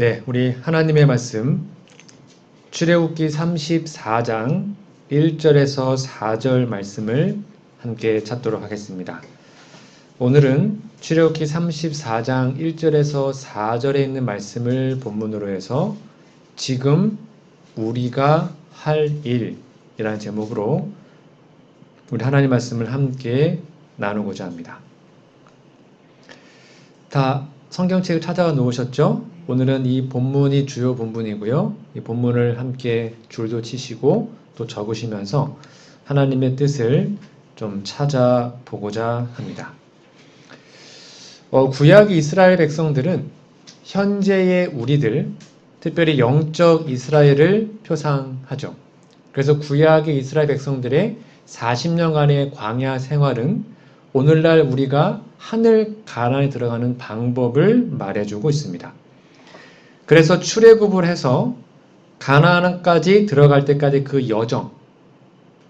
네, 우리 하나님의 말씀 출애굽기 34장 1절에서 4절 말씀을 함께 찾도록 하겠습니다. 오늘은 출애굽기 34장 1절에서 4절에 있는 말씀을 본문으로 해서 지금 우리가 할 일이라는 제목으로 우리 하나님 말씀을 함께 나누고자 합니다. 다 성경책을 찾아가 놓으셨죠? 오늘은 이 본문이 주요 본문이고요. 이 본문을 함께 줄도 치시고 또 적으시면서 하나님의 뜻을 좀 찾아보고자 합니다. 구약 이스라엘 백성들은 현재의 우리들, 특별히 영적 이스라엘을 표상하죠. 그래서 구약의 이스라엘 백성들의 40년간의 광야 생활은 오늘날 우리가 하늘 가나안에 들어가는 방법을 말해주고 있습니다. 그래서 출애굽을 해서 가나안까지 들어갈 때까지 그 여정,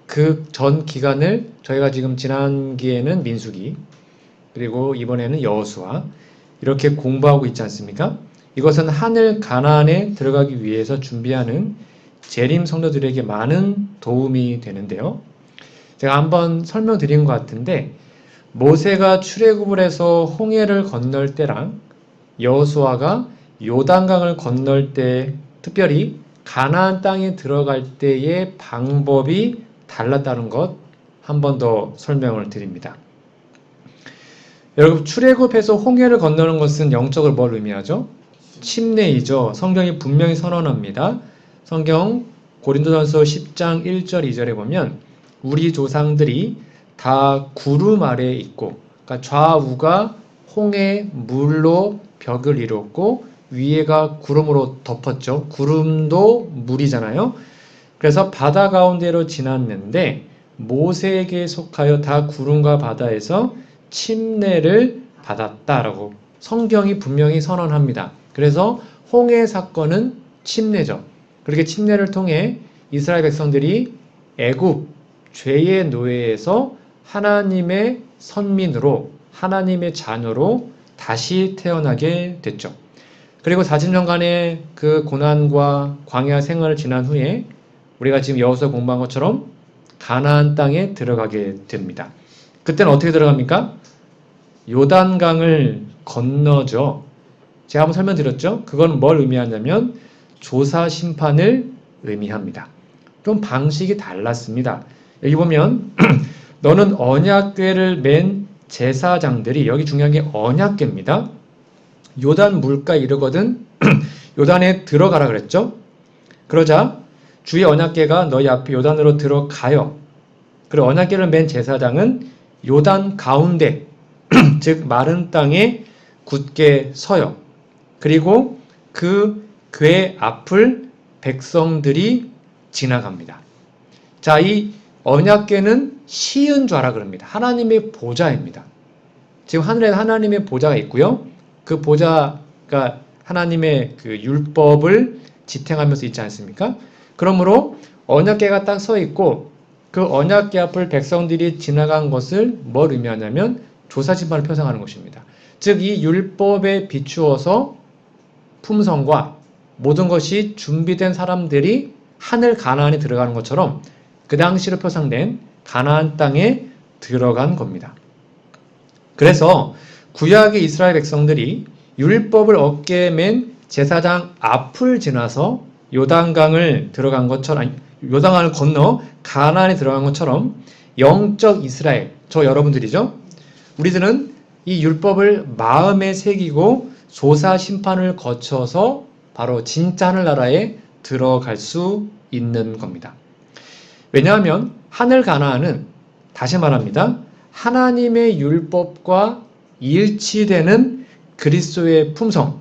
그 전 기간을 저희가 지금 지난기에는 민수기, 그리고 이번에는 여호수아 이렇게 공부하고 있지 않습니까? 이것은 하늘 가나안에 들어가기 위해서 준비하는 재림 성도들에게 많은 도움이 되는데요. 제가 한번 설명드린 것 같은데 모세가 출애굽을 해서 홍해를 건널 때랑 여호수아가 요단강을 건널 때, 특별히 가나안 땅에 들어갈 때의 방법이 달랐다는 것 한 번 더 설명을 드립니다. 여러분, 출애굽해서 홍해를 건너는 것은 영적으로 뭘 의미하죠? 침례이죠. 성경이 분명히 선언합니다. 성경 고린도전서 10장 1절 2절에 보면 우리 조상들이 다 구름 아래에 있고, 그러니까 좌우가 홍해 물로 벽을 이뤘고 위에가 구름으로 덮었죠. 구름도 물이잖아요. 그래서 바다 가운데로 지났는데 모세에게 속하여 다 구름과 바다에서 침례를 받았다라고 성경이 분명히 선언합니다. 그래서 홍해 사건은 침례죠. 그렇게 침례를 통해 이스라엘 백성들이 애굽 죄의 노예에서 하나님의 선민으로, 하나님의 자녀로 다시 태어나게 됐죠. 그리고 40년간의 그 고난과 광야 생활을 지난 후에 우리가 지금 여호수아 공부한 것처럼 가나안 땅에 들어가게 됩니다. 그때는 어떻게 들어갑니까? 요단강을 건너죠. 제가 한번 설명드렸죠? 그건 뭘 의미하냐면 조사 심판을 의미합니다. 좀 방식이 달랐습니다. 여기 보면 너는 언약궤를 맨 제사장들이, 여기 중요한 게 언약궤입니다. 요단 물가에 이르거든 요단에 들어가라 그랬죠. 그러자 주의 언약궤가 너희 앞에 요단으로 들어가요. 그리고 언약궤를 맨 제사장은 요단 가운데 즉 마른 땅에 굳게 서요. 그리고 그 궤 앞을 백성들이 지나갑니다. 자, 이 언약궤는 시은 좌라 그럽니다. 하나님의 보좌입니다. 지금 하늘에 하나님의 보좌가 있고요. 그 보좌가 하나님의 그 율법을 지탱하면서 있지 않습니까? 그러므로 언약궤가 딱 서 있고 그 언약궤 앞을 백성들이 지나간 것을 뭘 의미하냐면 조사심판을 표상하는 것입니다. 즉 이 율법에 비추어서 품성과 모든 것이 준비된 사람들이 하늘 가나안에 들어가는 것처럼 그 당시로 표상된 가나안 땅에 들어간 겁니다. 그래서 구약의 이스라엘 백성들이 율법을 어깨에 맨 제사장 앞을 지나서 요단강을 들어간 것처럼, 요단강을 건너 가나안에 들어간 것처럼 영적 이스라엘, 저 여러분들이죠. 우리들은 이 율법을 마음에 새기고 조사 심판을 거쳐서 바로 진짜 하늘나라에 들어갈 수 있는 겁니다. 왜냐하면 하늘 가나안은 다시 말합니다. 하나님의 율법과 일치되는 그리스도의 품성,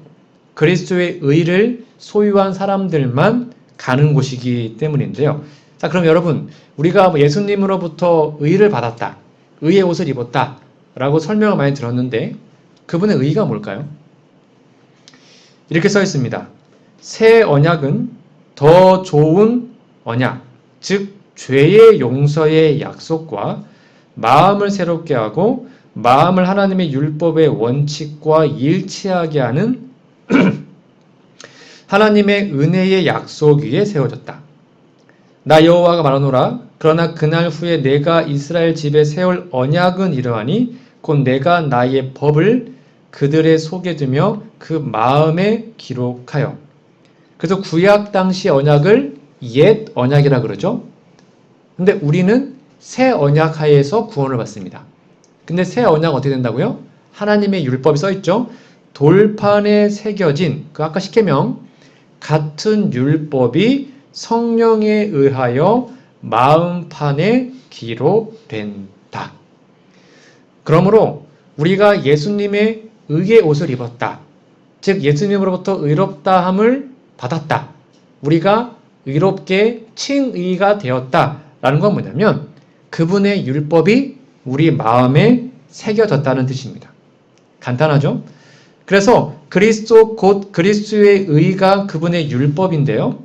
그리스도의 의를 소유한 사람들만 가는 곳이기 때문인데요. 자, 그럼 여러분, 우리가 예수님으로부터 의를 받았다, 의의 옷을 입었다 라고 설명을 많이 들었는데 그분의 의가 뭘까요? 이렇게 써 있습니다. 새 언약은 더 좋은 언약, 즉 죄의 용서의 약속과 마음을 새롭게 하고 마음을 하나님의 율법의 원칙과 일치하게 하는 하나님의 은혜의 약속 위에 세워졌다. 나 여호와가 말하노라. 그러나 그날 후에 내가 이스라엘 집에 세울 언약은 이러하니 곧 내가 나의 법을 그들의 속에 두며 그 마음에 기록하여. 그래서 구약 당시 언약을 옛 언약이라 그러죠. 근데 우리는 새 언약 하에서 구원을 받습니다. 근데 새 언약 어떻게 된다고요? 하나님의 율법이 써있죠. 돌판에 새겨진 그 아까 십계명 같은 율법이 성령에 의하여 마음판에 기록된다. 그러므로 우리가 예수님의 의의 옷을 입었다. 즉 예수님으로부터 의롭다함을 받았다. 우리가 의롭게 칭의가 되었다. 라는 건 뭐냐면 그분의 율법이 우리 마음에 새겨졌다는 뜻입니다. 간단하죠? 그래서 그리스도 곧 그리스도의 의가 그분의 율법인데요.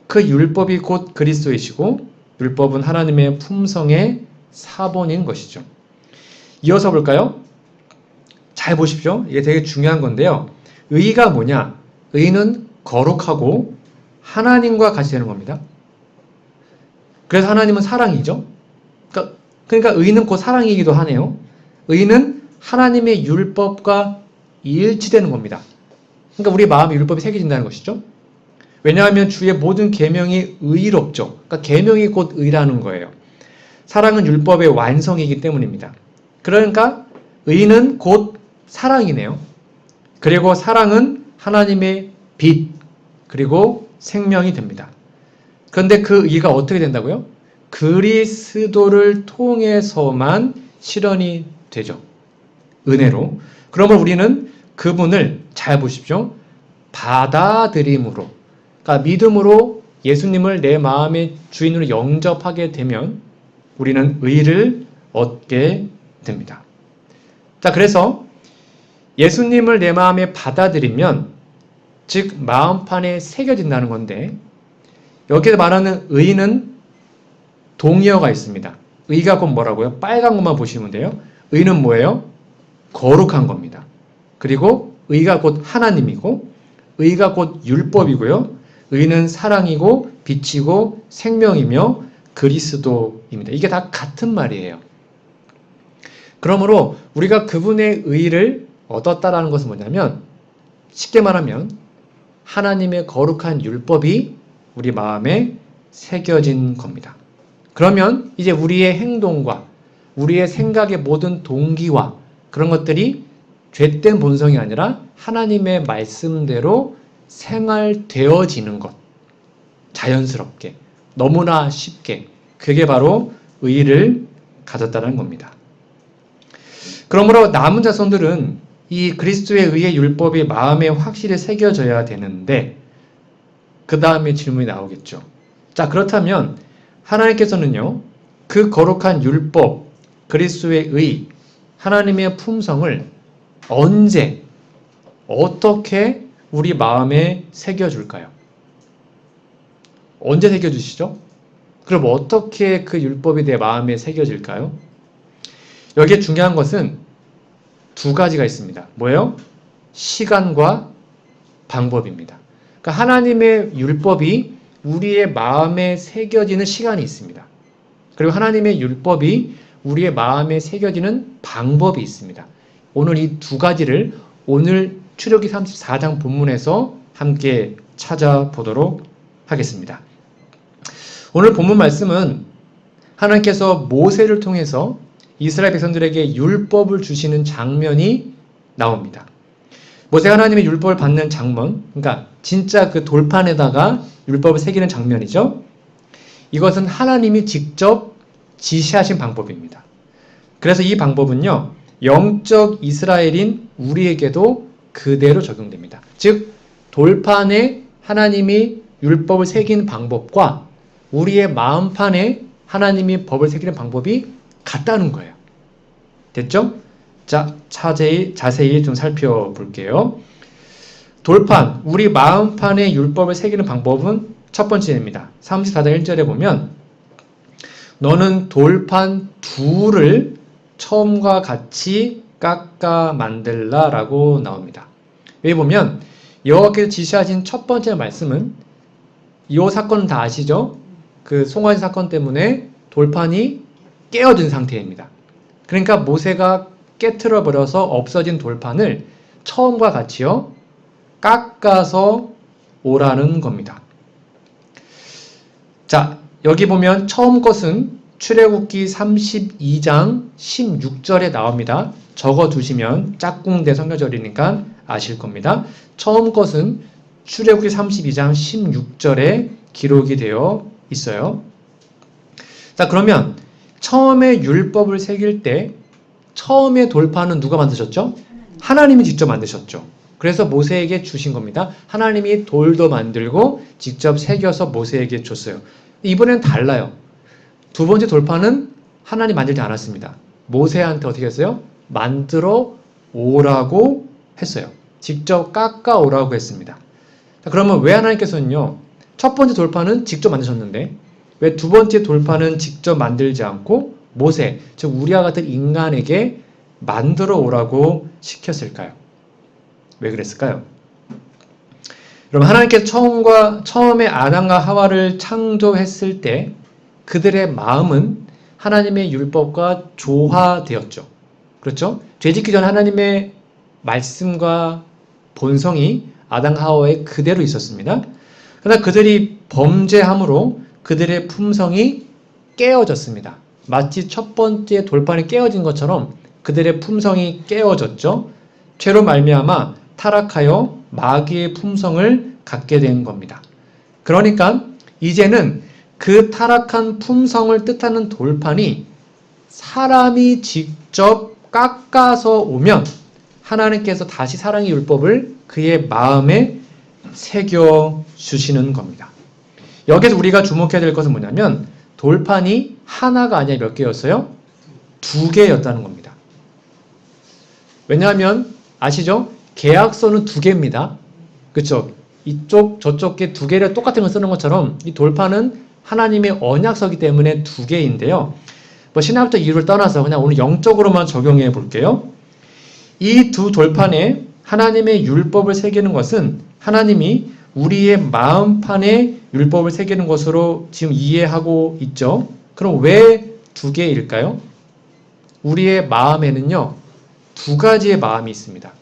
그 율법이 곧 그리스도이시고 율법은 하나님의 품성의 사본인 것이죠. 이어서 볼까요? 잘 보십시오. 이게 되게 중요한 건데요. 의가 뭐냐? 의는 거룩하고 하나님과 같이 되는 겁니다. 그래서 하나님은 사랑이죠. 그러니까 의는 곧 사랑이기도 하네요. 의는 하나님의 율법과 일치되는 겁니다. 그러니까 우리 마음에 율법이 새겨진다는 것이죠. 왜냐하면 주의 모든 계명이 의롭죠. 그러니까 계명이 곧 의라는 거예요. 사랑은 율법의 완성이기 때문입니다. 그러니까 의는 곧 사랑이네요. 그리고 사랑은 하나님의 빛 그리고 생명이 됩니다. 그런데 그 의가 어떻게 된다고요? 그리스도를 통해서만 실현이 되죠. 은혜로. 그러면 우리는 그분을 잘 보십시오. 받아들임으로, 그러니까 믿음으로 예수님을 내 마음의 주인으로 영접하게 되면 우리는 의를 얻게 됩니다. 자, 그래서 예수님을 내 마음에 받아들이면 즉 마음판에 새겨진다는 건데 여기서 말하는 의는 동의어가 있습니다. 의가 곧 뭐라고요? 빨간 것만 보시면 돼요. 의는 뭐예요? 거룩한 겁니다. 그리고 의가 곧 하나님이고 의가 곧 율법이고요. 의는 사랑이고 빛이고 생명이며 그리스도입니다. 이게 다 같은 말이에요. 그러므로 우리가 그분의 의를 얻었다라는 것은 뭐냐면 쉽게 말하면 하나님의 거룩한 율법이 우리 마음에 새겨진 겁니다. 그러면 이제 우리의 행동과 우리의 생각의 모든 동기와 그런 것들이 죄된 본성이 아니라 하나님의 말씀대로 생활되어지는 것. 자연스럽게, 너무나 쉽게. 그게 바로 의를 가졌다는 겁니다. 그러므로 남은 자손들은 이 그리스도의 의의 율법이 마음에 확실히 새겨져야 되는데 그 다음에 질문이 나오겠죠. 자, 그렇다면 하나님께서는요, 그 거룩한 율법, 그리스도의 의, 하나님의 품성을 언제, 어떻게 우리 마음에 새겨줄까요? 언제 새겨주시죠? 그럼 어떻게 그 율법이 내 마음에 새겨질까요? 여기에 중요한 것은 두 가지가 있습니다. 뭐예요? 시간과 방법입니다. 그러니까 하나님의 율법이 우리의 마음에 새겨지는 시간이 있습니다. 그리고 하나님의 율법이 우리의 마음에 새겨지는 방법이 있습니다. 오늘 이 두 가지를 오늘 출애굽기 34장 본문에서 함께 찾아보도록 하겠습니다. 오늘 본문 말씀은 하나님께서 모세를 통해서 이스라엘 백성들에게 율법을 주시는 장면이 나옵니다. 모세가 하나님의 율법을 받는 장면, 그러니까 진짜 그 돌판에다가 율법을 새기는 장면이죠. 이것은 하나님이 직접 지시하신 방법입니다. 그래서 이 방법은요, 영적 이스라엘인 우리에게도 그대로 적용됩니다. 즉, 돌판에 하나님이 율법을 새긴 방법과 우리의 마음판에 하나님이 법을 새기는 방법이 같다는 거예요. 됐죠? 자, 자세히 좀 살펴볼게요. 돌판, 우리 마음판에 율법을 새기는 방법은 첫 번째입니다. 34장 1절에 보면 너는 돌판 둘을 처음과 같이 깎아 만들라 라고 나옵니다. 여기 보면 여호와께서 지시하신 첫 번째 말씀은 이 사건은 다 아시죠? 그 송아지 사건 때문에 돌판이 깨어진 상태입니다. 그러니까 모세가 깨트려 버려서 없어진 돌판을 처음과 같이요 깎아서 오라는 겁니다. 자, 여기 보면 처음 것은 출애굽기 32장 16절에 나옵니다. 적어두시면 짝꿍대 성경절이니까 아실 겁니다. 처음 것은 출애굽기 32장 16절에 기록이 되어 있어요. 자, 그러면 처음에 율법을 새길 때 처음에 돌판은 누가 만드셨죠? 하나님이 직접 만드셨죠. 그래서 모세에게 주신 겁니다. 하나님이 돌도 만들고 직접 새겨서 모세에게 줬어요. 이번엔 달라요. 두 번째 돌판은 하나님 만들지 않았습니다. 모세한테 어떻게 했어요? 만들어 오라고 했어요. 직접 깎아 오라고 했습니다. 자, 그러면 왜 하나님께서는요, 첫 번째 돌판은 직접 만드셨는데 왜 두 번째 돌판은 직접 만들지 않고 모세, 즉 우리와 같은 인간에게 만들어 오라고 시켰을까요? 왜 그랬을까요? 여러분, 하나님께서 처음에 아담과 하와를 창조했을 때 그들의 마음은 하나님의 율법과 조화되었죠. 그렇죠? 죄짓기 전 하나님의 말씀과 본성이 아담 하와에 그대로 있었습니다. 그러나 그들이 범죄함으로 그들의 품성이 깨어졌습니다. 마치 첫 번째 돌판이 깨어진 것처럼 그들의 품성이 깨어졌죠. 죄로 말미암아 타락하여 마귀의 품성을 갖게 된 겁니다. 그러니까 이제는 그 타락한 품성을 뜻하는 돌판이 사람이 직접 깎아서 오면 하나님께서 다시 사랑의 율법을 그의 마음에 새겨 주시는 겁니다. 여기서 우리가 주목해야 될 것은 뭐냐면 돌판이 하나가 아니라 몇 개였어요? 두 개였다는 겁니다. 왜냐하면 아시죠? 계약서는 두 개입니다. 그렇죠? 이쪽 저쪽 게 두 개를 똑같은 걸 쓰는 것처럼 이 돌판은 하나님의 언약서기 때문에 두 개인데요. 뭐 신학적 이유를 떠나서 그냥 오늘 영적으로만 적용해 볼게요. 이 두 돌판에 하나님의 율법을 새기는 것은 하나님이 우리의 마음판에 율법을 새기는 것으로 지금 이해하고 있죠. 그럼 왜 두 개일까요? 우리의 마음에는요, 두 가지의 마음이 있습니다.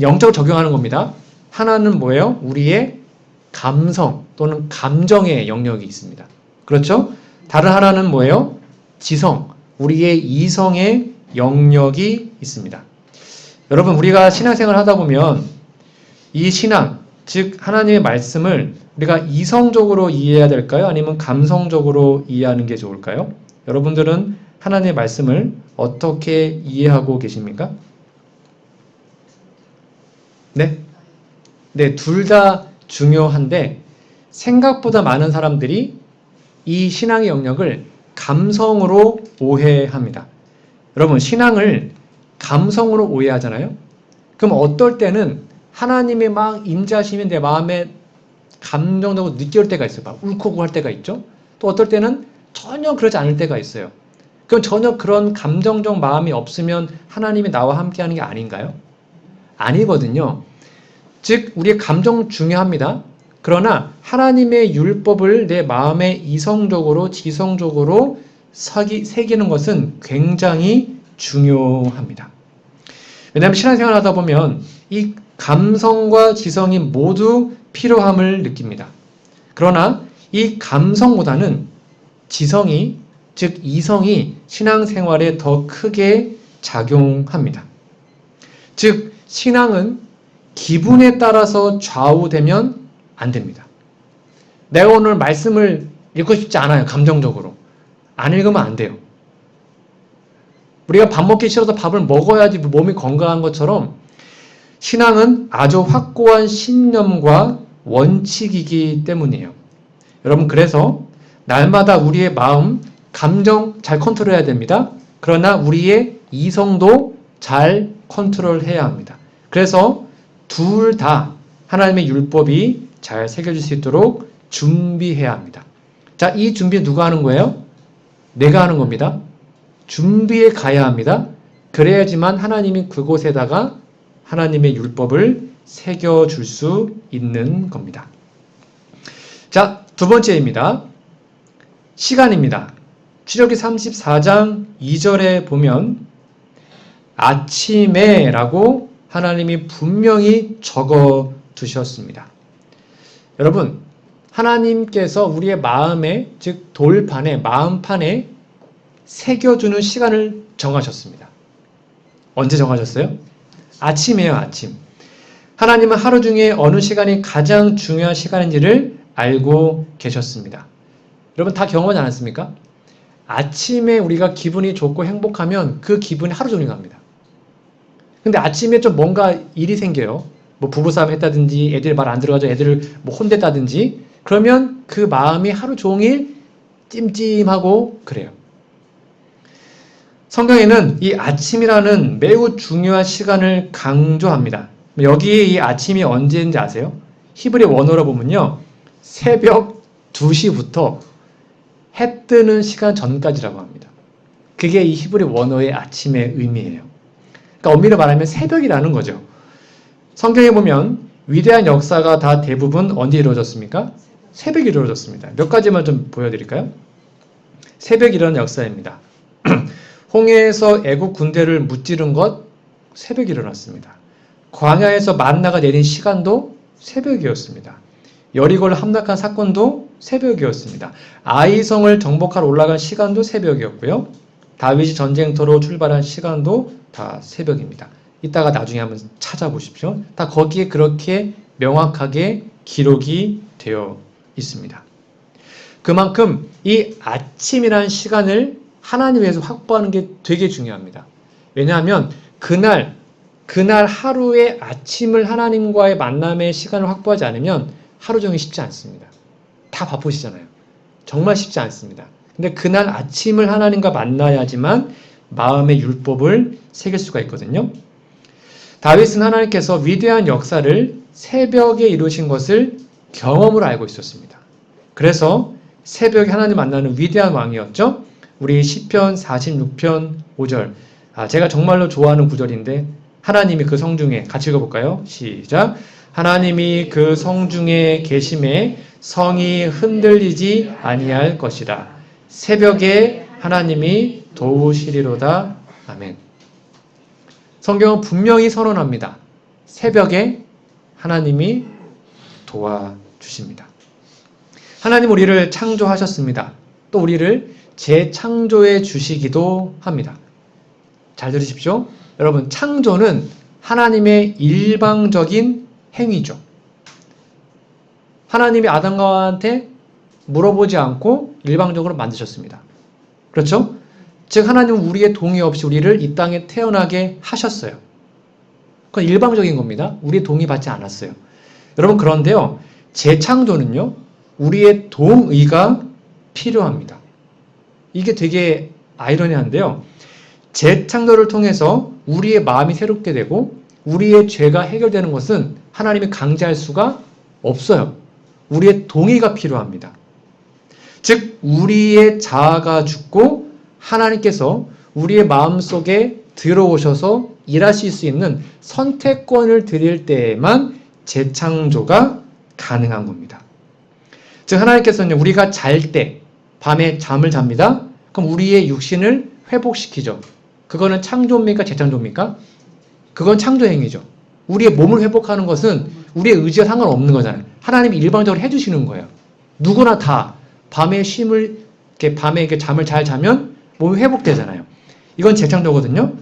영적으로 적용하는 겁니다. 하나는 뭐예요? 우리의 감성 또는 감정의 영역이 있습니다. 그렇죠? 다른 하나는 뭐예요? 지성, 우리의 이성의 영역이 있습니다. 여러분, 우리가 신앙생활을 하다 보면 이 신앙, 즉 하나님의 말씀을 우리가 이성적으로 이해해야 될까요? 아니면 감성적으로 이해하는 게 좋을까요? 여러분들은 하나님의 말씀을 어떻게 이해하고 계십니까? 네? 네, 둘 다 중요한데 생각보다 많은 사람들이 이 신앙의 영역을 감성으로 오해합니다. 여러분, 신앙을 감성으로 오해하잖아요? 그럼 어떨 때는 하나님이 막 임재하시면 내 마음에 감정적으로 느껴올 때가 있어요. 막 울컥 할 때가 있죠? 또 어떨 때는 전혀 그러지 않을 때가 있어요. 그럼 전혀 그런 감정적 마음이 없으면 하나님이 나와 함께하는 게 아닌가요? 아니거든요. 즉 우리의 감정 중요합니다. 그러나 하나님의 율법을 내 마음에 이성적으로 지성적으로 새기는 것은 굉장히 중요합니다. 왜냐하면 신앙생활을 하다 보면 이 감성과 지성이 모두 필요함을 느낍니다. 그러나 이 감성보다는 지성이, 즉 이성이 신앙생활에 더 크게 작용합니다. 즉 신앙은 기분에 따라서 좌우되면 안 됩니다. 내가 오늘 말씀을 읽고 싶지 않아요. 감정적으로. 안 읽으면 안 돼요. 우리가 밥 먹기 싫어서 밥을 먹어야지 몸이 건강한 것처럼 신앙은 아주 확고한 신념과 원칙이기 때문이에요. 여러분, 그래서 날마다 우리의 마음, 감정 잘 컨트롤해야 됩니다. 그러나 우리의 이성도 잘 컨트롤해야 합니다. 그래서 둘 다 하나님의 율법이 잘 새겨질 수 있도록 준비해야 합니다. 자, 이 준비 누가 하는 거예요? 내가 하는 겁니다. 준비해 가야 합니다. 그래야지만 하나님이 그곳에다가 하나님의 율법을 새겨줄 수 있는 겁니다. 자, 두 번째입니다. 시간입니다. 출애굽기 34장 2절에 보면 아침에 라고 하나님이 분명히 적어 두셨습니다. 여러분, 하나님께서 우리의 마음에, 즉 돌판에, 마음판에 새겨주는 시간을 정하셨습니다. 언제 정하셨어요? 아침이에요, 아침. 하나님은 하루 중에 어느 시간이 가장 중요한 시간인지를 알고 계셨습니다. 여러분 다 경험하지 않았습니까? 아침에 우리가 기분이 좋고 행복하면 그 기분이 하루 종일 갑니다. 근데 아침에 좀 뭔가 일이 생겨요. 뭐 부부싸움 했다든지 애들 말 안 들어가죠. 애들을 뭐 혼냈다든지 그러면 그 마음이 하루 종일 찜찜하고 그래요. 성경에는 이 아침이라는 매우 중요한 시간을 강조합니다. 여기에 이 아침이 언제인지 아세요? 히브리 원어로 보면요. 새벽 2시부터 해 뜨는 시간 전까지라고 합니다. 그게 이 히브리 원어의 아침의 의미예요. 그러니까 엄밀히 말하면 새벽이라는 거죠. 성경에 보면 위대한 역사가 다 대부분 언제 이루어졌습니까? 새벽에 이루어졌습니다. 몇 가지만 좀 보여드릴까요? 새벽에 일어난 역사입니다. 홍해에서 애국 군대를 무찌른 것 새벽에 일어났습니다. 광야에서 만나가 내린 시간도 새벽이었습니다. 여리고를 함락한 사건도 새벽이었습니다. 아이성을 정복하러 올라간 시간도 새벽이었고요. 다윗이 전쟁터로 출발한 시간도 다 새벽입니다. 이따가 나중에 한번 찾아보십시오. 다 거기에 그렇게 명확하게 기록이 되어 있습니다. 그만큼 이 아침이라는 시간을 하나님 위해서 확보하는 게 되게 중요합니다. 왜냐하면 그날 하루의 아침을 하나님과의 만남의 시간을 확보하지 않으면 하루 종일 쉽지 않습니다. 다 바쁘시잖아요. 정말 쉽지 않습니다. 근데 그날 아침을 하나님과 만나야지만 마음의 율법을 새길 수가 있거든요. 다윗은 하나님께서 위대한 역사를 새벽에 이루신 것을 경험으로 알고 있었습니다. 그래서 새벽에 하나님 만나는 위대한 왕이었죠. 우리 시편 46편 5절 제가 정말로 좋아하는 구절인데 하나님이 그 성중에 같이 읽어볼까요? 시작. 하나님이 그 성중에 계심에 성이 흔들리지 아니할 것이라. 새벽에 하나님이 도우시리로다. 아멘. 성경은 분명히 선언합니다. 새벽에 하나님이 도와주십니다. 하나님 우리를 창조하셨습니다. 또 우리를 재창조해 주시기도 합니다. 잘 들으십시오. 여러분, 창조는 하나님의 일방적인 행위죠. 하나님이 아담과 하와한테 물어보지 않고 일방적으로 만드셨습니다. 그렇죠? 즉 하나님은 우리의 동의 없이 우리를 이 땅에 태어나게 하셨어요. 그건 일방적인 겁니다. 우리의 동의 받지 않았어요. 여러분 그런데요. 재창조는요. 우리의 동의가 필요합니다. 이게 되게 아이러니한데요. 재창조를 통해서 우리의 마음이 새롭게 되고 우리의 죄가 해결되는 것은 하나님이 강제할 수가 없어요. 우리의 동의가 필요합니다. 즉 우리의 자아가 죽고 하나님께서 우리의 마음속에 들어오셔서 일하실 수 있는 선택권을 드릴 때에만 재창조가 가능한 겁니다. 즉 하나님께서는 우리가 잘 때 밤에 잠을 잡니다. 그럼 우리의 육신을 회복시키죠. 그거는 창조입니까? 재창조입니까? 그건 창조행위죠. 우리의 몸을 회복하는 것은 우리의 의지와 상관없는 거잖아요. 하나님이 일방적으로 해주시는 거예요. 누구나 다 밤에 밤에 이렇게 잠을 잘 자면 몸이 회복되잖아요. 이건 재창조거든요.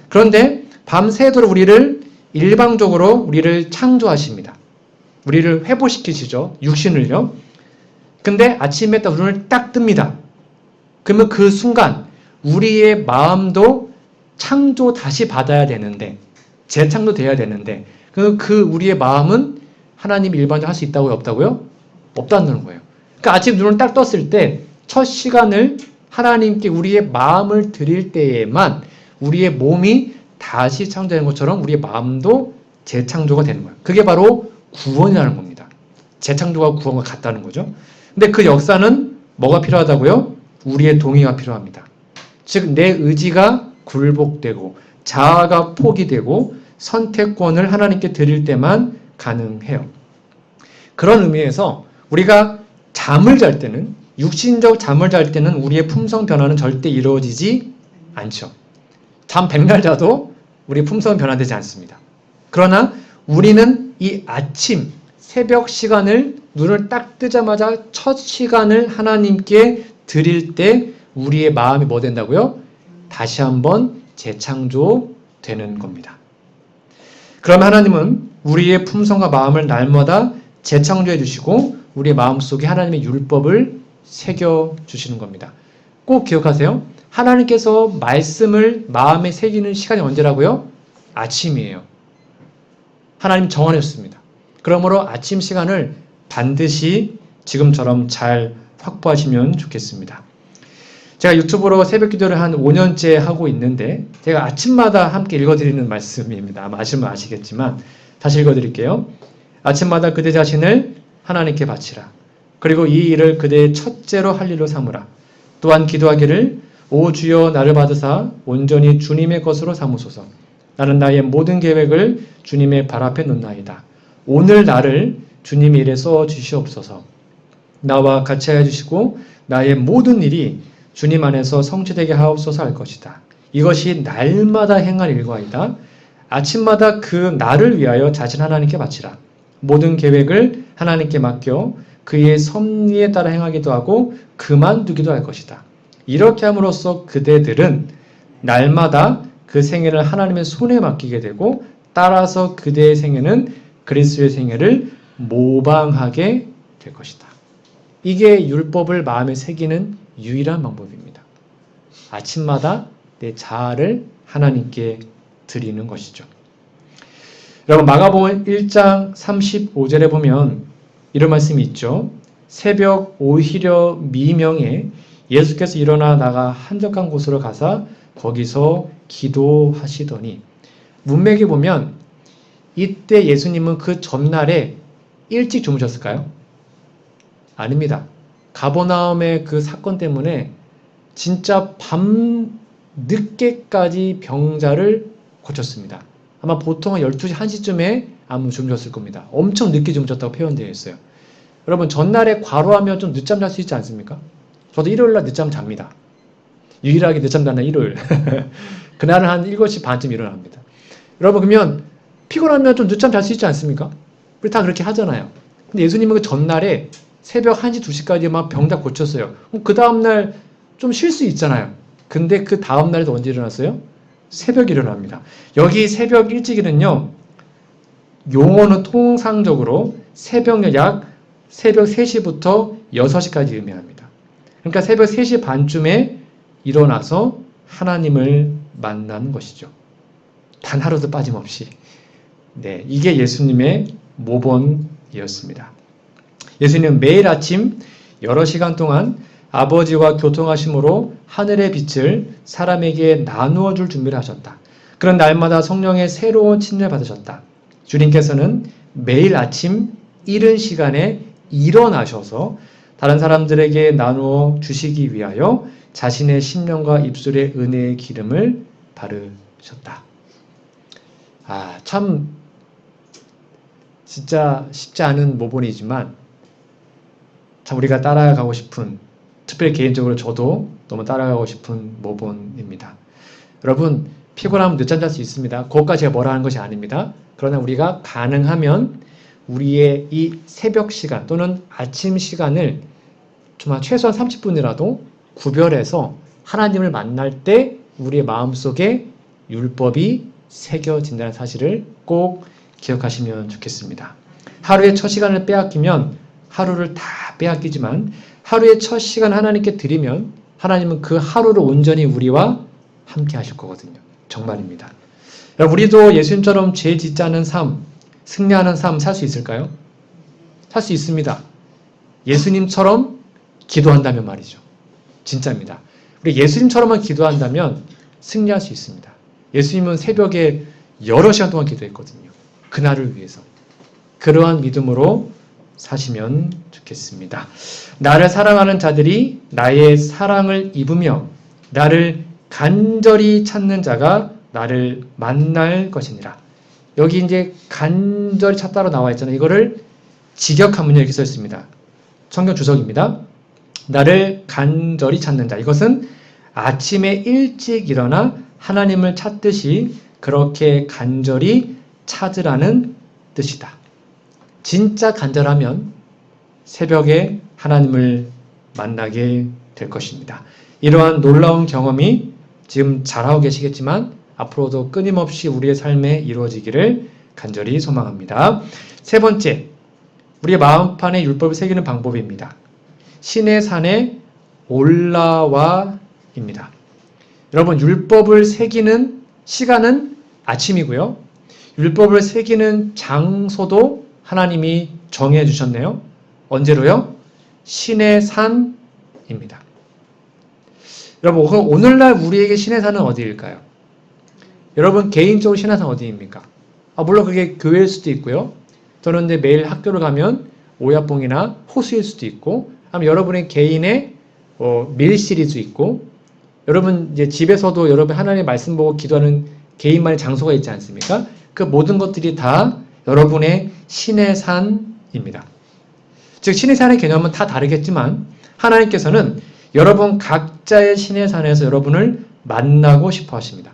그런데 밤새도록 우리를 일방적으로 우리를 창조하십니다. 우리를 회복시키시죠. 육신을요. 근데 아침에 딱 눈을 딱 뜹니다. 그러면 그 순간 우리의 마음도 창조 다시 받아야 되는데 재창조 돼야 되는데 그 우리의 마음은 하나님이 일반적으로 할 수 있다고요? 없다고요? 없다는 거예요. 그러니까 아침 눈을 딱 떴을 때 첫 시간을 하나님께 우리의 마음을 드릴 때에만 우리의 몸이 다시 창조되는 것처럼 우리의 마음도 재창조가 되는 거예요. 그게 바로 구원이라는 겁니다. 재창조와 구원과 같다는 거죠. 근데 그 역사는 뭐가 필요하다고요? 우리의 동의가 필요합니다. 즉 내 의지가 굴복되고 자아가 포기되고 선택권을 하나님께 드릴 때만 가능해요. 그런 의미에서 우리가 잠을 잘 때는, 육신적 잠을 잘 때는 우리의 품성 변화는 절대 이루어지지 않죠. 잠 100날 자도 우리 품성은 변화되지 않습니다. 그러나 우리는 이 아침, 새벽 시간을 눈을 딱 뜨자마자 첫 시간을 하나님께 드릴 때 우리의 마음이 뭐 된다고요? 다시 한번 재창조되는 겁니다. 그럼 하나님은 우리의 품성과 마음을 날마다 재창조해 주시고 우리의 마음속에 하나님의 율법을 새겨 주시는 겁니다. 꼭 기억하세요. 하나님께서 말씀을 마음에 새기는 시간이 언제라고요? 아침이에요. 하나님 정하셨습니다. 그러므로 아침 시간을 반드시 지금처럼 잘 확보하시면 좋겠습니다. 제가 유튜브로 새벽 기도를 한 5년째 하고 있는데 제가 아침마다 함께 읽어드리는 말씀입니다. 아마 아시면 아시겠지만 다시 읽어드릴게요. 아침마다 그대 자신을 하나님께 바치라. 그리고 이 일을 그대의 첫째로 할 일로 삼으라. 또한 기도하기를 오 주여 나를 받으사 온전히 주님의 것으로 삼으소서. 나는 나의 모든 계획을 주님의 발 앞에 놓나이다. 오늘 나를 주님의 일에 써 주시옵소서. 나와 같이 하여 주시고 나의 모든 일이 주님 안에서 성취되게 하옵소서 할 것이다. 이것이 날마다 행할 일과이다. 아침마다 그 나를 위하여 자신 하나님께 바치라. 모든 계획을 하나님께 맡겨 그의 섭리에 따라 행하기도 하고 그만두기도 할 것이다. 이렇게 함으로써 그대들은 날마다 그 생애를 하나님의 손에 맡기게 되고 따라서 그대의 생애는 그리스도의 생애를 모방하게 될 것이다. 이게 율법을 마음에 새기는 유일한 방법입니다. 아침마다 내 자아를 하나님께 드리는 것이죠. 여러분 마가복음 1장 35절에 보면 이런 말씀이 있죠. 새벽 오히려 미명에 예수께서 일어나 나가 한적한 곳으로 가사 거기서 기도하시더니 문맥에 보면 이때 예수님은 그 전날에 일찍 주무셨을까요? 아닙니다. 가버나움의 그 사건 때문에 진짜 밤 늦게까지 병자를 고쳤습니다. 아마 보통 12시, 1시쯤에 아마 주무셨을 겁니다. 엄청 늦게 주무셨다고 표현되어 있어요. 여러분 전날에 과로하면 좀 늦잠 잘 수 있지 않습니까? 저도 일요일날 늦잠 잡니다. 유일하게 늦잠 자는 일요일. 그날은 한 7시 반쯤 일어납니다. 여러분 그러면 피곤하면 좀 늦잠 잘 수 있지 않습니까? 우리 다 그렇게 하잖아요. 근데 예수님은 그 전날에 새벽 1시, 2시까지 막 병 다 고쳤어요. 그 다음날 좀 쉴 수 있잖아요. 근데 그 다음날에도 언제 일어났어요? 새벽에 일어납니다. 여기 새벽 일찍이는요, 용어는 통상적으로 새벽 약 새벽 3시부터 6시까지 의미합니다. 그러니까 새벽 3시 반쯤에 일어나서 하나님을 만나는 것이죠. 단 하루도 빠짐없이. 네, 이게 예수님의 모범이었습니다. 예수님은 매일 아침 여러 시간 동안 아버지와 교통하심으로 하늘의 빛을 사람에게 나누어 줄 준비를 하셨다. 그런 날마다 성령의 새로운 침례를 받으셨다. 주님께서는 매일 아침 이른 시간에 일어나셔서 다른 사람들에게 나누어 주시기 위하여 자신의 심령과 입술에 은혜의 기름을 바르셨다. 참 진짜 쉽지 않은 모본이지만 참 우리가 따라가고 싶은, 특별히 개인적으로 저도 너무 따라가고 싶은 모본입니다. 여러분 피곤하면 늦잠 잘 수 있습니다. 그것까지 제가 뭐라 하는 것이 아닙니다. 그러나 우리가 가능하면 우리의 이 새벽 시간 또는 아침 시간을 정말 최소한 30분이라도 구별해서 하나님을 만날 때 우리의 마음속에 율법이 새겨진다는 사실을 꼭 기억하시면 좋겠습니다. 하루의 첫 시간을 빼앗기면 하루를 다 빼앗기지만 하루의 첫 시간 하나님께 드리면 하나님은 그 하루를 온전히 우리와 함께 하실 거거든요. 정말입니다. 우리도 예수님처럼 죄 짓지 않는 삶, 승리하는 삶 살 수 있을까요? 살 수 있습니다. 예수님처럼 기도한다면 말이죠. 진짜입니다. 우리 예수님처럼만 기도한다면 승리할 수 있습니다. 예수님은 새벽에 여러 시간 동안 기도했거든요. 그날을 위해서. 그러한 믿음으로 사시면 좋겠습니다. 나를 사랑하는 자들이 나의 사랑을 입으며 나를 간절히 찾는 자가 나를 만날 것이니라. 여기 이제 간절히 찾다로 나와 있잖아요. 이거를 직역하면요 이렇게 써 있습니다. 성경 주석입니다. 나를 간절히 찾는 자. 이것은 아침에 일찍 일어나 하나님을 찾듯이 그렇게 간절히 찾으라는 뜻이다. 진짜 간절하면 새벽에 하나님을 만나게 될 것입니다. 이러한 놀라운 경험이 지금 잘하고 계시겠지만 앞으로도 끊임없이 우리의 삶에 이루어지기를 간절히 소망합니다. 세 번째, 우리의 마음판에 율법을 새기는 방법입니다. 신의 산에 올라와입니다. 여러분, 율법을 새기는 시간은 아침이고요. 율법을 새기는 장소도 하나님이 정해 주셨네요. 언제로요? 신의 산입니다. 여러분, 오늘날 우리에게 신의 산은 어디일까요? 여러분, 개인적으로 신의 산 어디입니까? 물론 그게 교회일 수도 있고요. 저는 근데 매일 학교를 가면 오야봉이나 호수일 수도 있고, 아니면 여러분의 개인의 밀실일 수 있고, 여러분 이제 집에서도 여러분 하나님의 말씀 보고 기도하는 개인만의 장소가 있지 않습니까? 그 모든 것들이 다 여러분의 신의 산입니다. 즉 신의 산의 개념은 다 다르겠지만 하나님께서는 여러분 각자의 신의 산에서 여러분을 만나고 싶어 하십니다.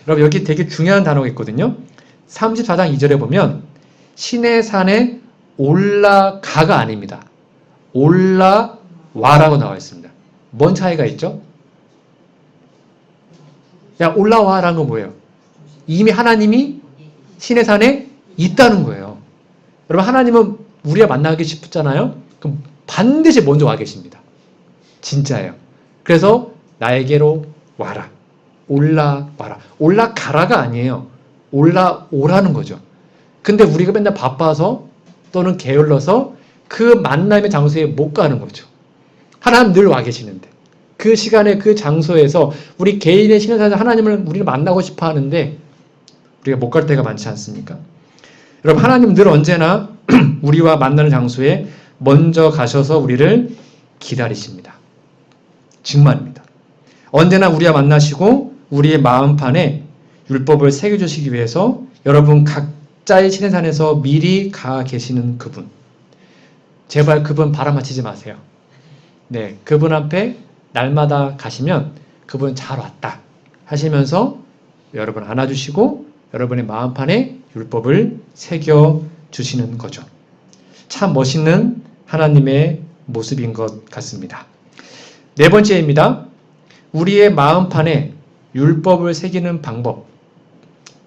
여러분 여기 되게 중요한 단어가 있거든요. 34장 2절에 보면 신의 산에 올라가가 아닙니다. 올라와라고 나와 있습니다. 뭔 차이가 있죠? 야, 올라와라는 건 뭐예요? 이미 하나님이 신의 산에 있다는 거예요. 여러분, 하나님은 우리가 만나기 싶잖아요? 그럼 반드시 먼저 와 계십니다. 진짜예요. 그래서 나에게로 와라. 올라와라. 올라가라가 아니에요. 올라오라는 거죠. 근데 우리가 맨날 바빠서 또는 게을러서 그 만남의 장소에 못 가는 거죠. 하나님 늘 와 계시는데. 그 시간에 그 장소에서 우리 개인의 신의 산에서 하나님을 우리를 만나고 싶어 하는데 우리가 못 갈 때가 많지 않습니까? 여러분 하나님 늘 언제나 우리와 만나는 장소에 먼저 가셔서 우리를 기다리십니다. 정말입니다. 언제나 우리와 만나시고 우리의 마음판에 율법을 새겨주시기 위해서 여러분 각자의 신의 산에서 미리 가 계시는 그분. 제발 그분 바람맞히지 마세요. 네, 그분 앞에 날마다 가시면 그분 잘 왔다 하시면서 여러분 안아주시고 여러분의 마음판에 율법을 새겨주시는 거죠. 참 멋있는 하나님의 모습인 것 같습니다. 네 번째입니다. 우리의 마음판에 율법을 새기는 방법.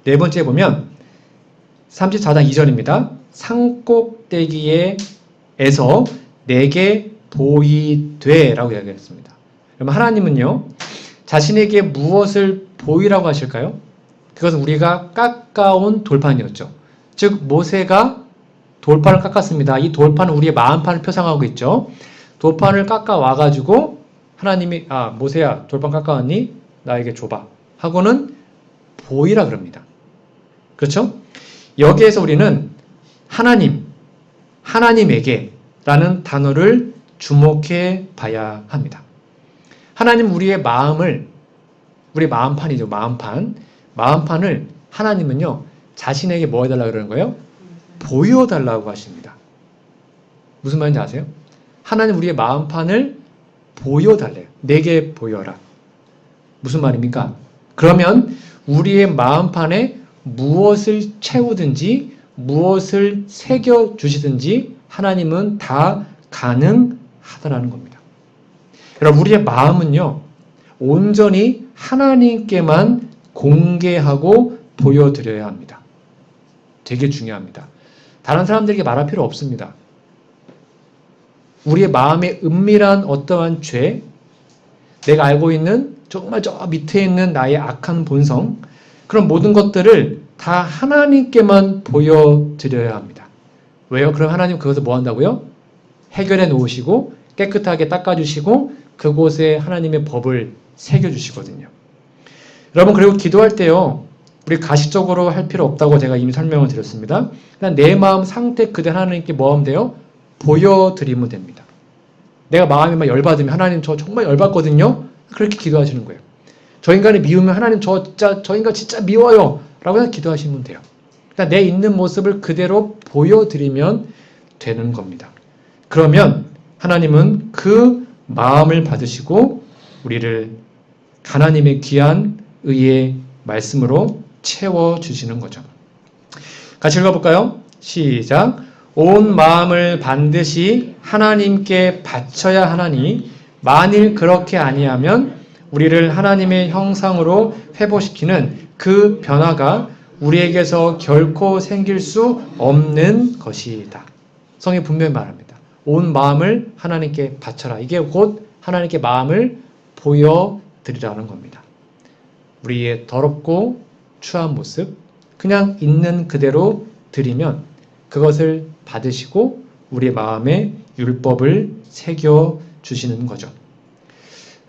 네 번째 보면 34장 2절입니다. 산꼭대기에서 내게 보이되 라고 이야기했습니다. 그러면 하나님은요, 자신에게 무엇을 보이라고 하실까요? 그것은 우리가 깎아온 돌판이었죠. 즉, 모세가 돌판을 깎았습니다. 이 돌판은 우리의 마음판을 표상하고 있죠. 돌판을 깎아와가지고 하나님이, 모세야, 돌판 깎아왔니? 나에게 줘봐. 하고는 보이라 그럽니다. 그렇죠? 여기에서 우리는 하나님에게 라는 단어를 주목해 봐야 합니다. 하나님 우리의 마음을, 우리 마음판이죠. 마음판을 하나님은요, 자신에게 뭐 해달라고 그러는 거예요? 보여달라고 하십니다. 무슨 말인지 아세요? 하나님 우리의 마음판을 보여달래요. 내게 보여라. 무슨 말입니까? 그러면 우리의 마음판에 무엇을 채우든지 무엇을 새겨주시든지 하나님은 다 가능하다라는 겁니다. 여러분 우리의 마음은요, 온전히 하나님께만 공개하고 보여드려야 합니다. 되게 중요합니다. 다른 사람들에게 말할 필요 없습니다. 우리의 마음에 은밀한 어떠한 죄, 내가 알고 있는 정말 저 밑에 있는 나의 악한 본성, 그런 모든 것들을 다 하나님께만 보여드려야 합니다. 왜요? 그럼 하나님 그것을 뭐 한다고요? 해결해 놓으시고 깨끗하게 닦아주시고 그곳에 하나님의 법을 새겨주시거든요. 여러분 그리고 기도할 때요, 우리 가시적으로 할 필요 없다고 제가 이미 설명을 드렸습니다. 그냥 내 마음 상태 그대로 하나님께 뭐 하면 돼요? 보여드리면 됩니다. 내가 마음이 막 열받으면 하나님 저 정말 열받거든요? 그렇게 기도하시는 거예요. 저 인간이 미우면 하나님 저 인간 진짜 미워요 라고 그냥 기도하시면 돼요. 그러니까 내 있는 모습을 그대로 보여드리면 되는 겁니다. 그러면 하나님은 그 마음을 받으시고 우리를 하나님의 귀한 의의 말씀으로 채워주시는 거죠. 같이 읽어볼까요? 시작. 온 마음을 반드시 하나님께 바쳐야 하나니 만일 그렇게 아니하면 우리를 하나님의 형상으로 회복시키는 그 변화가 우리에게서 결코 생길 수 없는 것이다. 성경이 분명히 말합니다. 온 마음을 하나님께 바쳐라. 이게 곧 하나님께 마음을 보여드리라는 겁니다. 우리의 더럽고 추한 모습, 그냥 있는 그대로 드리면 그것을 받으시고 우리의 마음에 율법을 새겨주시는 거죠.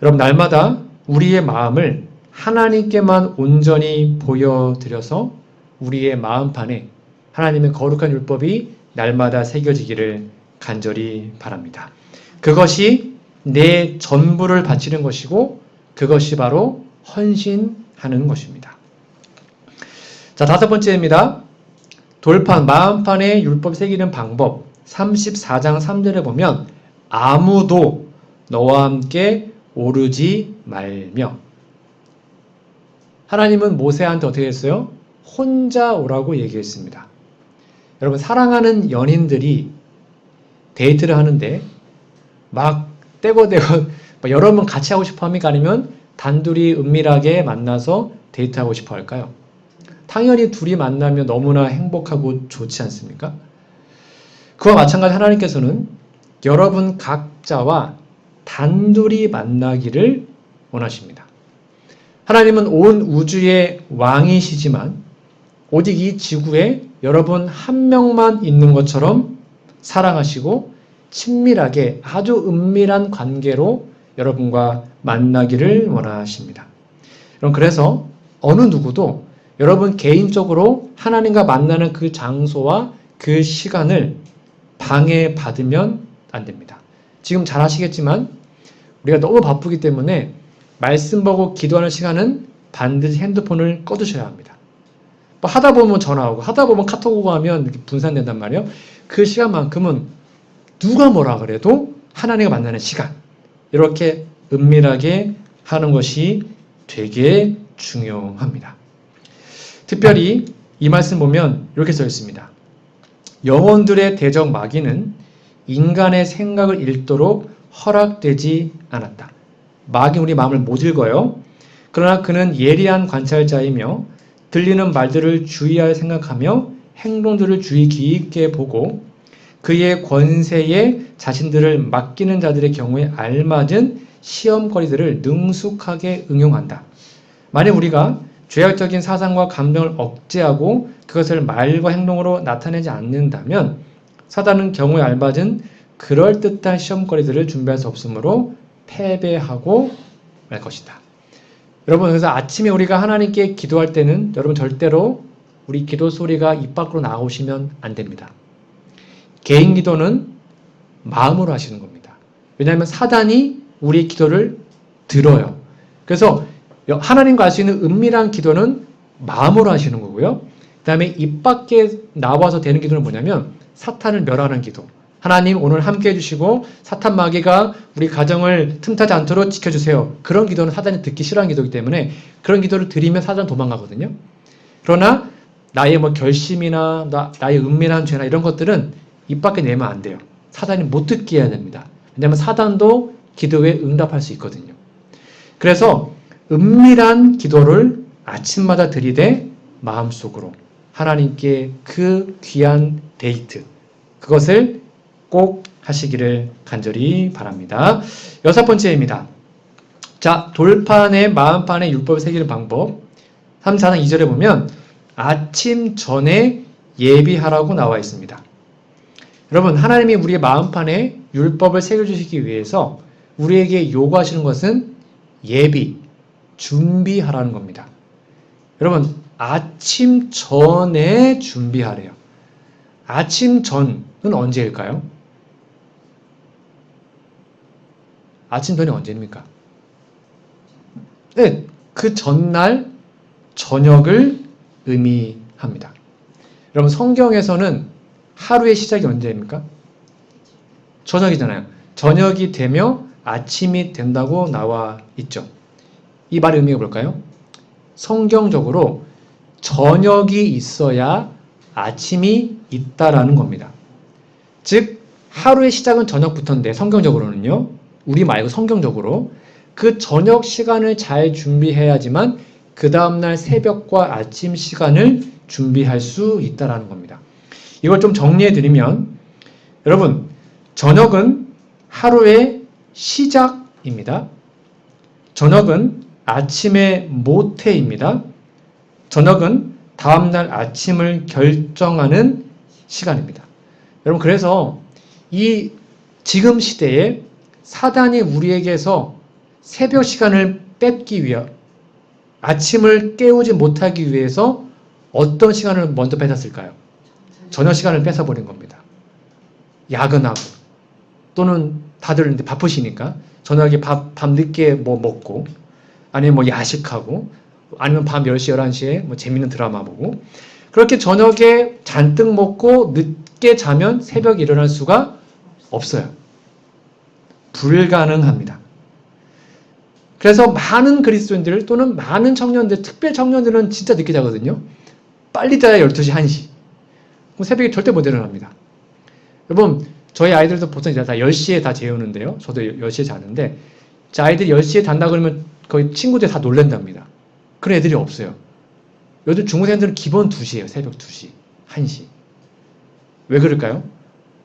여러분, 날마다 우리의 마음을 하나님께만 온전히 보여드려서 우리의 마음판에 하나님의 거룩한 율법이 날마다 새겨지기를 간절히 바랍니다. 그것이 내 전부를 바치는 것이고 그것이 바로 헌신하는 것입니다. 자, 5번째입니다. 돌판, 마음판에 율법 새기는 방법. 34장 3절에 보면 아무도 너와 함께 오르지 말며. 하나님은 모세한테 어떻게 했어요? 혼자 오라고 얘기했습니다. 여러분, 사랑하는 연인들이 데이트를 하는데 막 떼고떼고 여러 번 같이 하고 싶어 합니까? 아니면 단둘이 은밀하게 만나서 데이트하고 싶어 할까요? 당연히 둘이 만나면 너무나 행복하고 좋지 않습니까? 그와 마찬가지 하나님께서는 여러분 각자와 단둘이 만나기를 원하십니다. 하나님은 온 우주의 왕이시지만 오직 이 지구에 여러분 한 명만 있는 것처럼 사랑하시고 친밀하게 아주 은밀한 관계로 여러분과 만나기를 원하십니다. 여러분, 그래서 어느 누구도 여러분 개인적으로 하나님과 만나는 그 장소와 그 시간을 방해받으면 안 됩니다. 지금 잘 아시겠지만 우리가 너무 바쁘기 때문에 말씀 보고 기도하는 시간은 반드시 핸드폰을 꺼두셔야 합니다. 뭐 하다 보면 전화 오고 하다 보면 카톡 오고 하면 이렇게 분산된단 말이에요. 그 시간만큼은 누가 뭐라 그래도 하나님과 만나는 시간, 이렇게 은밀하게 하는 것이 되게 중요합니다. 특별히 이 말씀 보면 이렇게 써 있습니다. 영혼들의 대적 마귀는 인간의 생각을 읽도록 허락되지 않았다. 마귀는 우리 마음을 못 읽어요. 그러나 그는 예리한 관찰자이며 들리는 말들을 주의하여 생각하며 행동들을 주의 깊게 보고 그의 권세에 자신들을 맡기는 자들의 경우에 알맞은 시험거리들을 능숙하게 응용한다. 만약 우리가 죄악적인 사상과 감정을 억제하고 그것을 말과 행동으로 나타내지 않는다면 사단은 경우에 알맞은 그럴듯한 시험거리들을 준비할 수 없으므로 패배하고 말 것이다. 여러분, 그래서 아침에 우리가 하나님께 기도할 때는 여러분 절대로 우리 기도 소리가 입 밖으로 나오시면 안 됩니다. 개인 기도는 마음으로 하시는 겁니다. 왜냐하면 사단이 우리 기도를 들어요. 그래서 하나님과 할 수 있는 은밀한 기도는 마음으로 하시는 거고요. 그 다음에 입 밖에 나와서 되는 기도는 뭐냐면 사탄을 멸하는 기도. 하나님 오늘 함께 해주시고 사탄 마귀가 우리 가정을 틈타지 않도록 지켜주세요. 그런 기도는 사단이 듣기 싫어하는 기도이기 때문에 그런 기도를 드리면 사단 도망가거든요. 그러나 나의 뭐 결심이나 나의 은밀한 죄나 이런 것들은 입 밖에 내면 안 돼요. 사단이 못 듣게 해야 됩니다. 왜냐하면 사단도 기도에 응답할 수 있거든요. 그래서 은밀한 기도를 아침마다 드리되 마음속으로 하나님께 그 귀한 데이트, 그것을 꼭 하시기를 간절히 바랍니다. 6번째입니다. 자, 돌판에 마음판에 율법을 새기는 방법. 34장 2절에 보면 아침 전에 예비하라고 나와 있습니다. 여러분, 하나님이 우리의 마음판에 율법을 새겨주시기 위해서 우리에게 요구하시는 것은 예비, 준비하라는 겁니다. 여러분, 아침 전에 준비하래요. 아침 전은 언제일까요? 아침 전이 언제입니까? 네, 그 전날 저녁을 의미합니다. 여러분 성경에서는 하루의 시작이 언제입니까? 저녁이잖아요. 저녁이 되며 아침이 된다고 나와 있죠. 이 말의 의미가 뭘까요? 성경적으로 저녁이 있어야 아침이 있다라는 겁니다. 즉 하루의 시작은 저녁부터인데 성경적으로는요. 우리 말고 성경적으로 그 저녁 시간을 잘 준비해야지만 그 다음날 새벽과 아침 시간을 준비할 수 있다라는 겁니다. 이걸 좀 정리해 드리면 여러분 저녁은 하루의 시작입니다. 저녁은 아침의 모태입니다. 저녁은 다음날 아침을 결정하는 시간입니다. 여러분 그래서 이 지금 시대에 사단이 우리에게서 새벽 시간을 뺏기 위해 아침을 깨우지 못하기 위해서 어떤 시간을 먼저 뺏었을까요? 저녁 시간을 뺏어버린 겁니다. 야근하고 또는 다들 바쁘시니까 저녁에 밤늦게 뭐 먹고 아니면 뭐 야식하고 아니면 밤 10시, 11시에 뭐 재밌는 드라마 보고 그렇게 저녁에 잔뜩 먹고 늦게 자면 새벽에 일어날 수가 없어요. 불가능합니다. 그래서 많은 그리스도인들 또는 많은 청년들, 특별 청년들은 진짜 늦게 자거든요. 빨리 자야 12시, 1시. 새벽에 절대 못 일어납니다. 여러분, 저희 아이들도 보통 이제 다 10시에 다 재우는데요. 저도 10시에 자는데, 제 아이들이 10시에 잔다 그러면 거의 친구들 다 놀란답니다. 그런 애들이 없어요. 요즘 중고생들은 기본 2시예요. 새벽 2시, 1시. 왜 그럴까요?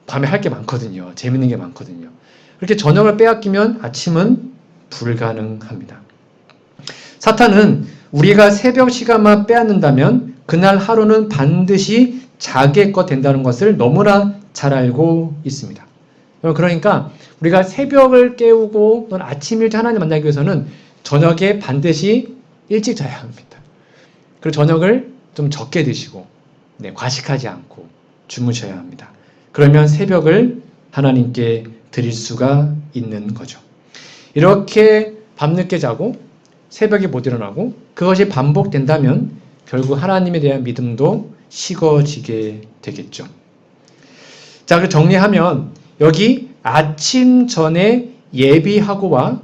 밤에 할 게 많거든요. 재밌는 게 많거든요. 그렇게 저녁을 빼앗기면 아침은 불가능합니다. 사탄은 우리가 새벽 시간만 빼앗는다면 그날 하루는 반드시 자기의 것 된다는 것을 너무나 잘 알고 있습니다. 그러니까 우리가 새벽을 깨우고 또는 아침 일찍 하나님 만나기 위해서는 저녁에 반드시 일찍 자야 합니다. 그리고 저녁을 좀 적게 드시고 과식하지 않고 주무셔야 합니다. 그러면 새벽을 하나님께 드릴 수가 있는 거죠. 이렇게 밤늦게 자고 새벽에 못 일어나고 그것이 반복된다면 결국 하나님에 대한 믿음도 식어지게 되겠죠. 자, 그래서 정리하면 여기 아침 전에 예비하고와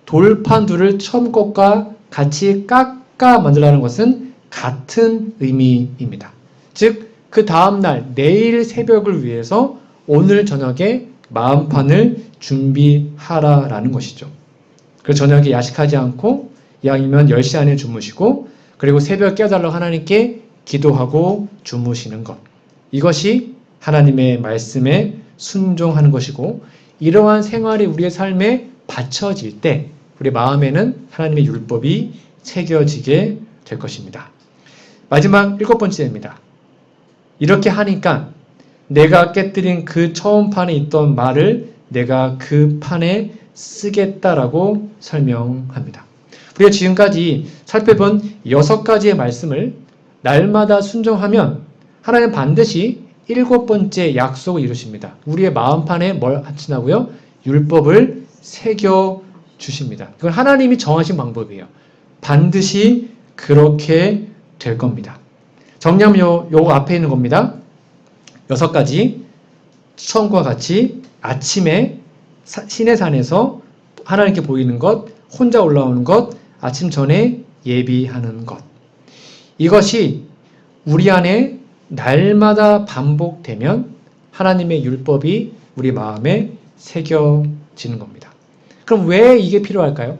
돌판두를 처음 것과 같이 깎아 만들라는 것은 같은 의미입니다. 즉, 그 다음날 내일 새벽을 위해서 오늘 저녁에 마음판을 준비하라라는 것이죠. 그래서 저녁에 야식하지 않고 이왕이면 10시 안에 주무시고 그리고 새벽 깨어달라고 하나님께 기도하고 주무시는 것. 이것이 하나님의 말씀에 순종하는 것이고 이러한 생활이 우리의 삶에 받쳐질 때 우리 마음에는 하나님의 율법이 새겨지게 될 것입니다. 마지막 7번째입니다. 이렇게 하니까 내가 깨뜨린 그 처음 판에 있던 말을 내가 그 판에 쓰겠다라고 설명합니다. 우리가 지금까지 살펴본 6가지의 말씀을 날마다 순종하면 하나님 반드시 7번째 약속을 이루십니다. 우리의 마음판에 뭘 하시나고요? 율법을 새겨 주십니다. 이건 하나님이 정하신 방법이에요. 반드시 그렇게 될 겁니다. 정리하면 요거 앞에 있는 겁니다. 6가지 처음과 같이 아침에 시내산에서 하나님께 보이는 것, 혼자 올라오는 것, 아침 전에 예비하는 것. 이것이 우리 안에 날마다 반복되면 하나님의 율법이 우리 마음에 새겨지는 겁니다. 그럼 왜 이게 필요할까요?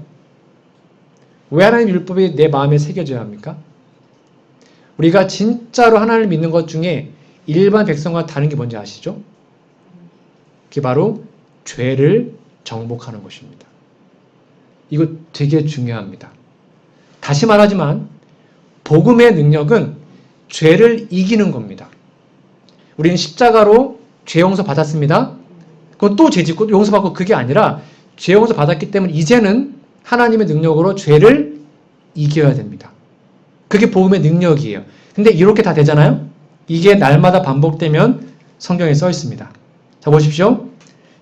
왜 하나님의 율법이 내 마음에 새겨져야 합니까? 우리가 진짜로 하나님을 믿는 것 중에 일반 백성과 다른 게 뭔지 아시죠? 그게 바로 죄를 정복하는 것입니다. 이거 되게 중요합니다. 다시 말하지만 복음의 능력은 죄를 이기는 겁니다. 우리는 십자가로 죄 용서 받았습니다. 그건 또 죄 짓고 용서 받고 그게 아니라 죄 용서 받았기 때문에 이제는 하나님의 능력으로 죄를 이겨야 됩니다. 그게 복음의 능력이에요. 근데 이렇게 다 되잖아요? 이게 날마다 반복되면 성경에 써 있습니다. 자, 보십시오.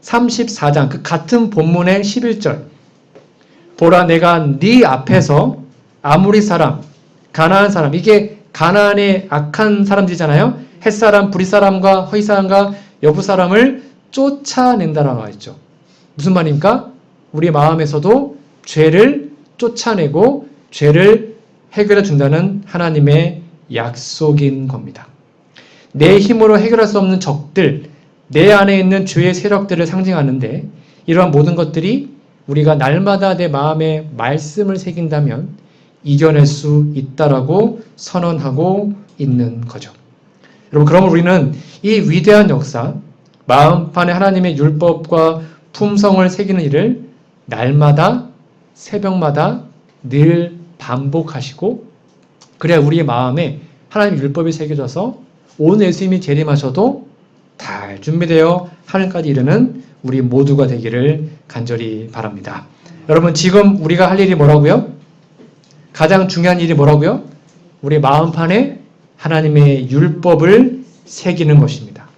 34장 그 같은 본문의 11절. 보라 내가 네 앞에서 아무리 사람, 가나안 사람, 이게 가나안의 악한 사람들이잖아요. 햇사람, 부리사람과 허위사람과 여부사람을 쫓아낸다라고 했죠. 무슨 말입니까? 우리 마음에서도 죄를 쫓아내고 죄를 해결해 준다는 하나님의 약속인 겁니다. 내 힘으로 해결할 수 없는 적들, 내 안에 있는 죄의 세력들을 상징하는데 이러한 모든 것들이 우리가 날마다 내 마음에 말씀을 새긴다면 이겨낼 수 있다라고 선언하고 있는 거죠. 여러분, 그럼 우리는 이 위대한 역사, 마음판에 하나님의 율법과 품성을 새기는 일을 날마다, 새벽마다 늘 반복하시고, 그래야 우리의 마음에 하나님의 율법이 새겨져서 온 예수님이 재림하셔도 잘 준비되어 하늘까지 이르는 우리 모두가 되기를 간절히 바랍니다. 여러분, 지금 우리가 할 일이 뭐라고요? 가장 중요한 일이 뭐라고요? 우리 마음판에 하나님의 율법을 새기는 것입니다.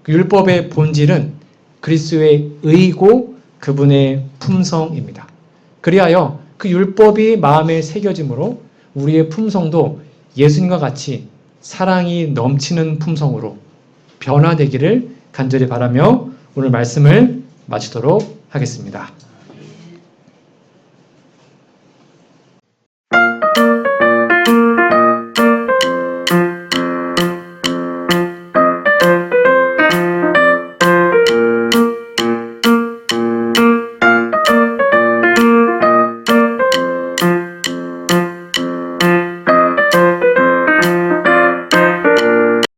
그 율법의 본질은 그리스도의 의고 그분의 품성입니다. 그리하여 그 율법이 마음에 새겨짐으로 우리의 품성도 예수님과 같이 사랑이 넘치는 품성으로 변화되기를 간절히 바라며 오늘 말씀을 마치도록 하겠습니다.